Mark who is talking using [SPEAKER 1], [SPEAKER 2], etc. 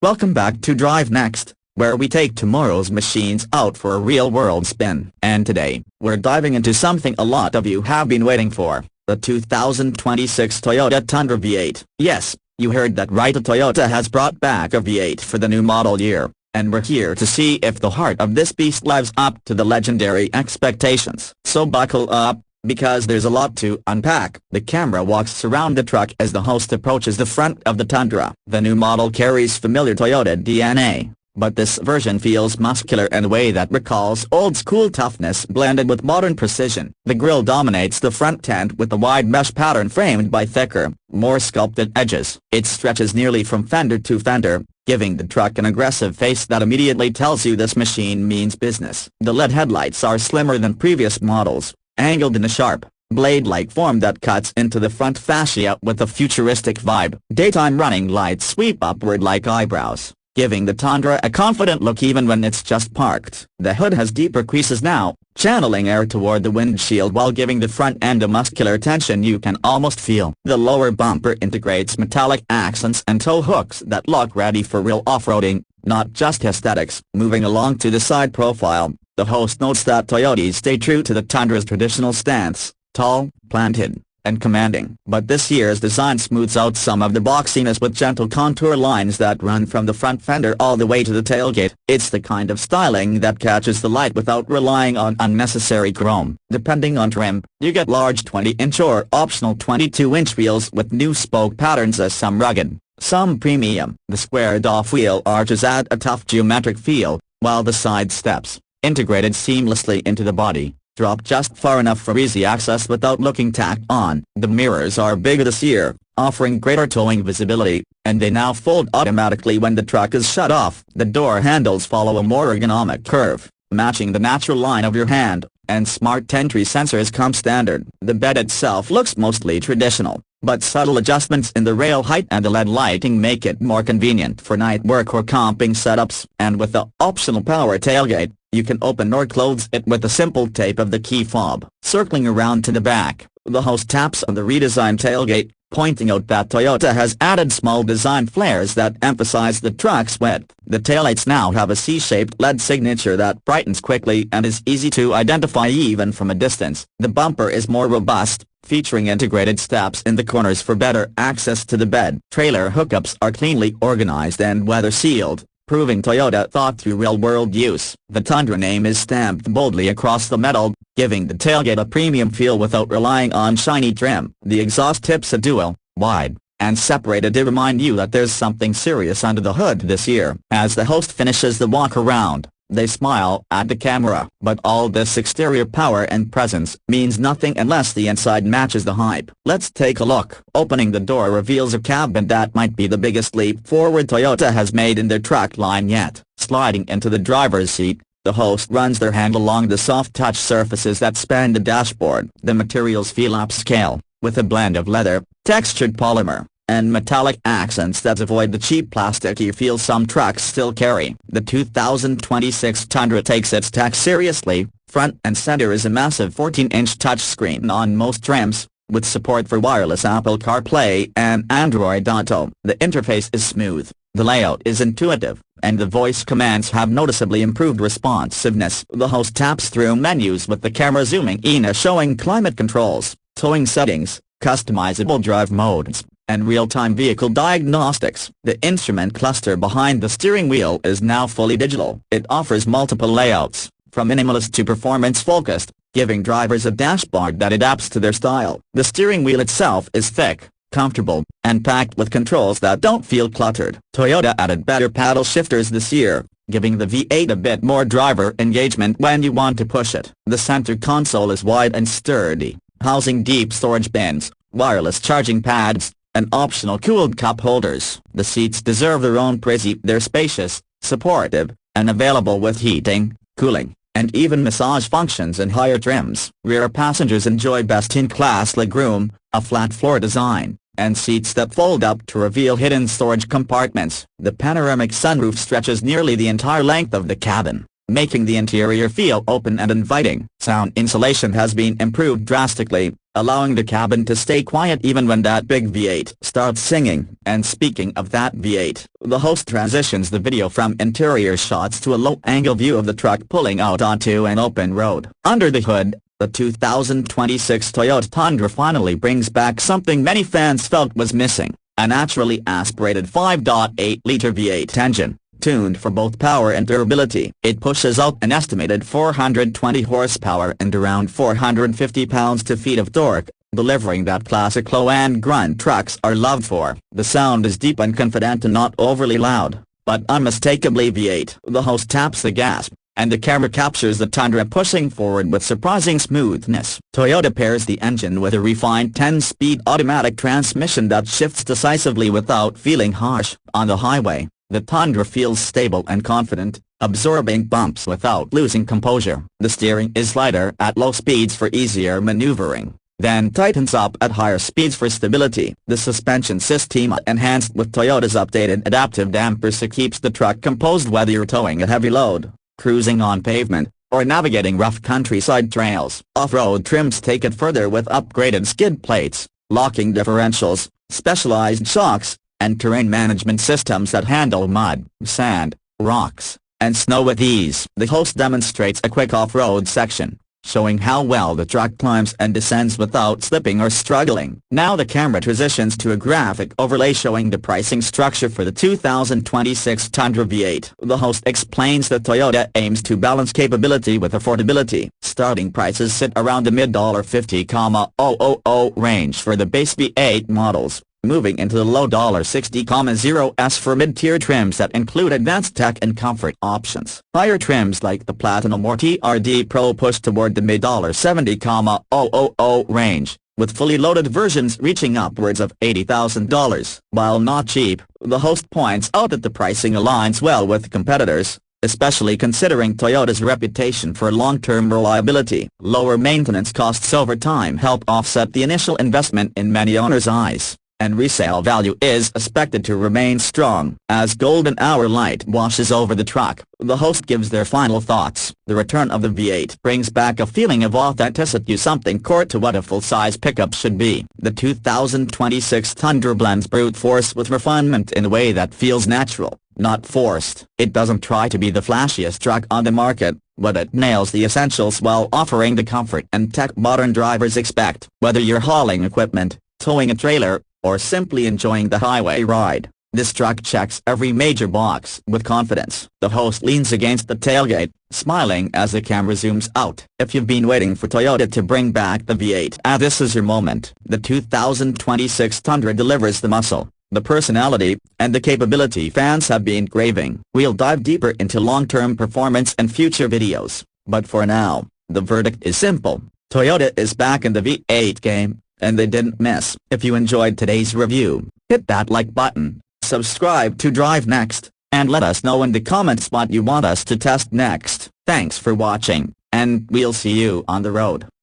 [SPEAKER 1] Welcome back to Drive Next, where we take tomorrow's machines out for a real-world spin. And today, we're diving into something a lot of you have been waiting for, the 2026 Toyota Tundra V8. Yes, you heard that right, Toyota has brought back a V8 for the new model year, and we're here to see if the heart of this beast lives up to the legendary expectations. So buckle up, because there's a lot to unpack. The camera walks around the truck as the host approaches the front of the Tundra. The new model carries familiar Toyota DNA, but this version feels muscular in a way that recalls old-school toughness blended with modern precision. The grille dominates the front tent with a wide mesh pattern framed by thicker, more sculpted edges. It stretches nearly from fender to fender, giving the truck an aggressive face that immediately tells you this machine means business. The LED headlights are slimmer than previous models, angled in a sharp, blade-like form that cuts into the front fascia with a futuristic vibe. Daytime running lights sweep upward like eyebrows, giving the Tundra a confident look even when it's just parked. The hood has deeper creases now, channeling air toward the windshield while giving the front end a muscular tension you can almost feel. The lower bumper integrates metallic accents and tow hooks that look ready for real off-roading, not just aesthetics. Moving along to the side profile, the host notes that Toyotas stay true to the Tundra's traditional stance, tall, planted, and commanding. But this year's design smooths out some of the boxiness with gentle contour lines that run from the front fender all the way to the tailgate. It's the kind of styling that catches the light without relying on unnecessary chrome. Depending on trim, you get large 20-inch or optional 22-inch wheels with new spoke patterns as some rugged, some premium. The squared-off wheel arches add a tough geometric feel, while the side steps, integrated seamlessly into the body, drop just far enough for easy access without looking tacked on. The mirrors are bigger this year, offering greater towing visibility, and they now fold automatically when the truck is shut off. The door handles follow a more ergonomic curve, matching the natural line of your hand, and smart entry sensors come standard. The bed itself looks mostly traditional, but subtle adjustments in the rail height and the LED lighting make it more convenient for night work or camping setups. And with the optional power tailgate, you can open or close it with a simple tape of the key fob. Circling around to the back, the host taps on the redesigned tailgate, pointing out that Toyota has added small design flares that emphasize the truck's width. The taillights now have a C-shaped LED signature that brightens quickly and is easy to identify even from a distance. The bumper is more robust, featuring integrated steps in the corners for better access to the bed. Trailer hookups are cleanly organized and weather-sealed, proving Toyota thought through real-world use. The Tundra name is stamped boldly across the metal, giving the tailgate a premium feel without relying on shiny trim. The exhaust tips are dual, wide, and separated to remind you that there's something serious under the hood this year. As the host finishes the walk-around, they smile at the camera. But all this exterior power and presence means nothing unless the inside matches the hype. Let's take a look. Opening the door reveals a cabin that might be the biggest leap forward Toyota has made in their truck line yet. Sliding into the driver's seat, the host runs their hand along the soft touch surfaces that span the dashboard. The materials feel upscale, with a blend of leather, textured polymer, and metallic accents that avoid the cheap plastic you feel some trucks still carry. The 2026 Tundra takes its tech seriously. Front and center is a massive 14-inch touchscreen on most trims, with support for wireless Apple CarPlay and Android Auto. The interface is smooth, the layout is intuitive, and the voice commands have noticeably improved responsiveness. The host taps through menus with the camera zooming in, showing climate controls, towing settings, customizable drive modes, and real-time vehicle diagnostics. The instrument cluster behind the steering wheel is now fully digital. It offers multiple layouts, from minimalist to performance-focused, giving drivers a dashboard that adapts to their style. The steering wheel itself is thick, comfortable, and packed with controls that don't feel cluttered. Toyota added better paddle shifters this year, giving the V8 a bit more driver engagement when you want to push it. The center console is wide and sturdy, housing deep storage bins, wireless charging pads, and optional cooled cup holders. The seats deserve their own praise. They're spacious, supportive, and available with heating, cooling, and even massage functions in higher trims. Rear passengers enjoy best-in-class legroom, a flat floor design, and seats that fold up to reveal hidden storage compartments. The panoramic sunroof stretches nearly the entire length of the cabin, making the interior feel open and inviting. Sound insulation has been improved drastically, allowing the cabin to stay quiet even when that big V8 starts singing. And speaking of that V8, the host transitions the video from interior shots to a low-angle view of the truck pulling out onto an open road. Under the hood, the 2026 Toyota Tundra finally brings back something many fans felt was missing: a naturally aspirated 5.8-liter V8 engine. Tuned for both power and durability, it pushes out an estimated 420 horsepower and around 450 pounds-feet of torque, delivering that classic low-end grunt trucks are loved for. The sound is deep and confident and not overly loud, but unmistakably V8. The host taps the gas, and the camera captures the Tundra pushing forward with surprising smoothness. Toyota pairs the engine with a refined 10-speed automatic transmission that shifts decisively without feeling harsh. On the highway, the Tundra feels stable and confident, absorbing bumps without losing composure. The steering is lighter at low speeds for easier maneuvering, then tightens up at higher speeds for stability. The suspension system, enhanced with Toyota's updated adaptive dampers, keeps the truck composed whether you're towing a heavy load, cruising on pavement, or navigating rough countryside trails. Off-road trims take it further with upgraded skid plates, locking differentials, specialized shocks, and terrain management systems that handle mud, sand, rocks, and snow with ease. The host demonstrates a quick off-road section, showing how well the truck climbs and descends without slipping or struggling. Now the camera transitions to a graphic overlay showing the pricing structure for the 2026 Tundra V8. The host explains that Toyota aims to balance capability with affordability. Starting prices sit around the mid-$50,000 range for the base V8 models, moving into the low $60,000s for mid-tier trims that include advanced tech and comfort options. Higher trims like the Platinum or TRD Pro push toward the mid-$70,000 range, with fully loaded versions reaching upwards of $80,000. While not cheap, the host points out that the pricing aligns well with competitors, especially considering Toyota's reputation for long-term reliability. Lower maintenance costs over time help offset the initial investment in many owners' eyes, and resale value is expected to remain strong. As golden hour light washes over the truck, the host gives their final thoughts. The return of the V8 brings back a feeling of authenticity, something core to what a full-size pickup should be. The 2026 Tundra blends brute force with refinement in a way that feels natural, not forced. It doesn't try to be the flashiest truck on the market, but it nails the essentials while offering the comfort and tech modern drivers expect. Whether you're hauling equipment, towing a trailer, or simply enjoying the highway ride, this truck checks every major box with confidence. The host leans against the tailgate, smiling as the camera zooms out. If you've been waiting for Toyota to bring back the V8, this is your moment. The 2026 Tundra delivers the muscle, the personality, and the capability fans have been craving. We'll dive deeper into long-term performance and future videos, but for now, the verdict is simple: Toyota is back in the V8 game, and they didn't miss. If you enjoyed today's review, hit that like button, subscribe to Drive Next, and let us know in the comments what you want us to test next. Thanks for watching, and we'll see you on the road.